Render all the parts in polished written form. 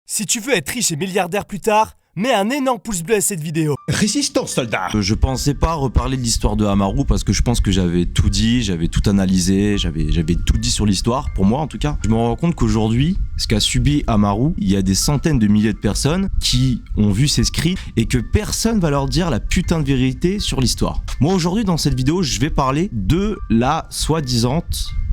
Si tu veux être riche et milliardaire plus tard, mets un énorme pouce bleu à cette vidéo. Résistance, soldat. Je pensais pas reparler de l'histoire de Amaru parce que je pense que j'avais tout dit, j'avais tout analysé, j'avais tout dit sur l'histoire, pour moi en tout cas. Je me rends compte qu'aujourd'hui, ce qu'a subi Amaru, il y a des centaines de milliers de personnes qui ont vu ces scripts et que personne va leur dire la putain de vérité sur l'histoire. Moi aujourd'hui dans cette vidéo, je vais parler de la soi-disant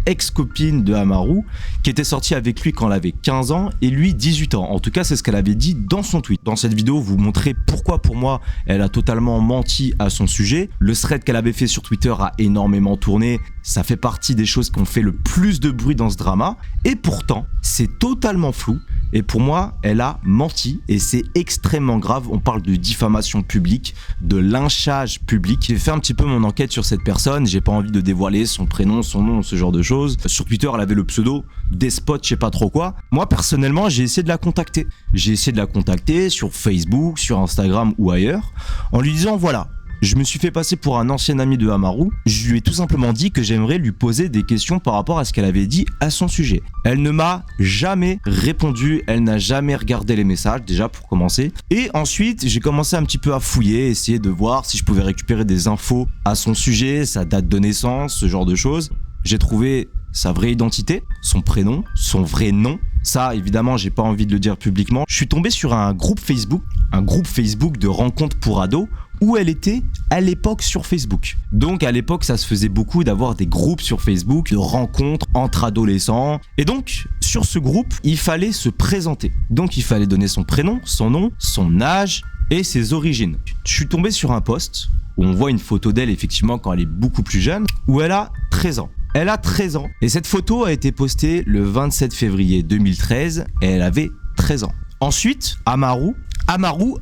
ex-copine de Amaru qui était sortie avec lui quand elle avait 15 ans et lui 18 ans. En tout cas, c'est ce qu'elle avait dit dans son tweet. Dans cette vidéo, vous montrez pourquoi pour moi, elle a totalement menti à son sujet. Le thread qu'elle avait fait sur Twitter a énormément tourné. Ça fait partie des choses qui ont fait le plus de bruit dans ce drama. Et pourtant, c'est totalement flou. Et pour moi, elle a menti et c'est extrêmement grave. On parle de diffamation publique, de lynchage public. J'ai fait un petit peu mon enquête sur cette personne. J'ai pas envie de dévoiler son prénom, son nom, ce genre de choses. Sur Twitter, elle avait le pseudo Despot, je sais pas trop quoi. Moi, personnellement, j'ai essayé de la contacter. J'ai essayé de la contacter sur Facebook, sur Instagram ou ailleurs, en lui disant voilà. Je me suis fait passer pour un ancien ami de Amaru. Je lui ai tout simplement dit que j'aimerais lui poser des questions par rapport à ce qu'elle avait dit à son sujet. Elle ne m'a jamais répondu, elle n'a jamais regardé les messages, déjà pour commencer. Et ensuite, j'ai commencé un petit peu à fouiller, essayer de voir si je pouvais récupérer des infos à son sujet, sa date de naissance, ce genre de choses. J'ai trouvé sa vraie identité, son prénom, son vrai nom. Ça, évidemment, j'ai pas envie de le dire publiquement. Je suis tombé sur un groupe Facebook de rencontres pour ados, où elle était à l'époque sur Facebook. Donc à l'époque, ça se faisait beaucoup d'avoir des groupes sur Facebook, de rencontres entre adolescents. Et donc, sur ce groupe, il fallait se présenter. Donc il fallait donner son prénom, son nom, son âge et ses origines. Je suis tombé sur un post où on voit une photo d'elle, effectivement, quand elle est beaucoup plus jeune, où elle a 13 ans. Elle a 13 ans. Et cette photo a été postée le 27 février 2013 et elle avait 13 ans. Ensuite, Amaru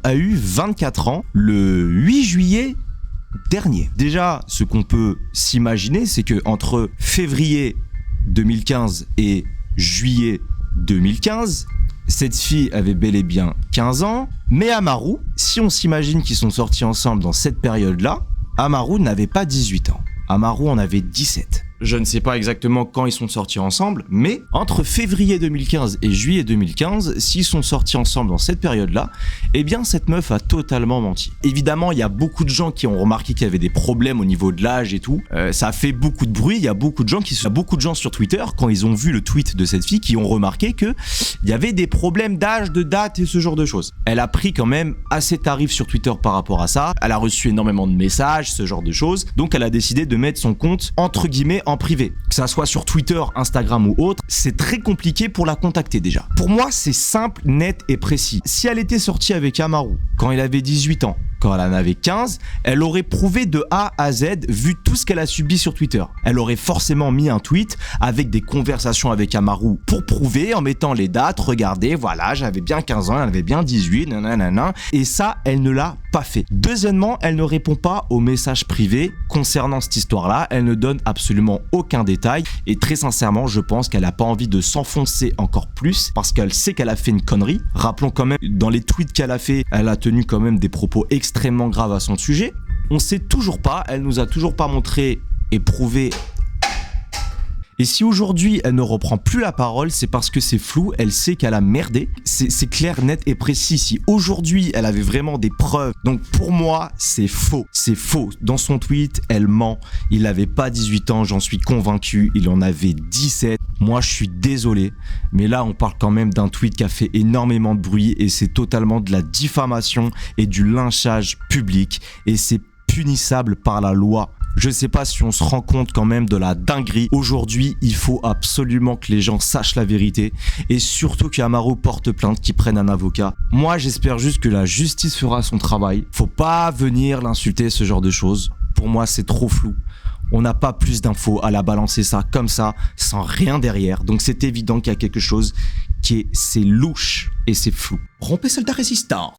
a eu 24 ans le 8 juillet dernier. Déjà, ce qu'on peut s'imaginer, c'est que entre février 2015 et juillet 2015, cette fille avait bel et bien 15 ans. Mais Amaru, si on s'imagine qu'ils sont sortis ensemble dans cette période-là, Amaru n'avait pas 18 ans. Amaru en avait 17. Je ne sais pas exactement quand ils sont sortis ensemble, mais entre février 2015 et juillet 2015, s'ils sont sortis ensemble dans cette période-là, eh bien cette meuf a totalement menti. Évidemment, il y a beaucoup de gens qui ont remarqué qu'il y avait des problèmes au niveau de l'âge et tout. Ça a fait beaucoup de bruit. Il y a beaucoup de gens sur Twitter, quand ils ont vu le tweet de cette fille, qui ont remarqué que il y avait des problèmes d'âge, de date et ce genre de choses. Elle a pris quand même assez tarif sur Twitter par rapport à ça. Elle a reçu énormément de messages, ce genre de choses. Donc elle a décidé de mettre son compte entre guillemets en privé. Que ça soit sur Twitter, Instagram ou autre, c'est très compliqué pour la contacter déjà. Pour moi, c'est simple, net et précis. Si elle était sortie avec Amaru quand il avait 18 ans, quand elle en avait 15, elle aurait prouvé de A à Z, vu tout ce qu'elle a subi sur Twitter. Elle aurait forcément mis un tweet avec des conversations avec Amaru pour prouver, en mettant les dates, regardez, voilà, j'avais bien 15 ans, elle avait bien 18, nanana. Et ça, elle ne l'a pas fait. Deuxièmement, elle ne répond pas aux messages privés concernant cette histoire-là. Elle ne donne absolument aucun détail. Et très sincèrement, je pense qu'elle n'a pas envie de s'enfoncer encore plus parce qu'elle sait qu'elle a fait une connerie. Rappelons quand même, dans les tweets qu'elle a fait, elle a tenu quand même des propos extrêmement graves à son sujet. On sait toujours pas, elle nous a toujours pas montré et prouvé. Et si aujourd'hui elle ne reprend plus la parole, c'est parce que c'est flou, elle sait qu'elle a merdé. C'est clair, net et précis. Si aujourd'hui elle avait vraiment des preuves, donc pour moi c'est faux. C'est faux. Dans son tweet, elle ment. Il n'avait pas 18 ans, j'en suis convaincu. Il en avait 17. Moi je suis désolé, mais là on parle quand même d'un tweet qui a fait énormément de bruit et c'est totalement de la diffamation et du lynchage public et c'est punissable par la loi. Je sais pas si on se rend compte quand même de la dinguerie. Aujourd'hui, il faut absolument que les gens sachent la vérité et surtout qu'Amaru porte plainte, qu'il prenne un avocat. Moi, j'espère juste que la justice fera son travail. Faut pas venir l'insulter, ce genre de choses. Pour moi, c'est trop flou. On n'a pas plus d'infos à la balancer ça comme ça, sans rien derrière. Donc c'est évident qu'il y a quelque chose c'est louche et c'est flou. Rompez, soldat résistant.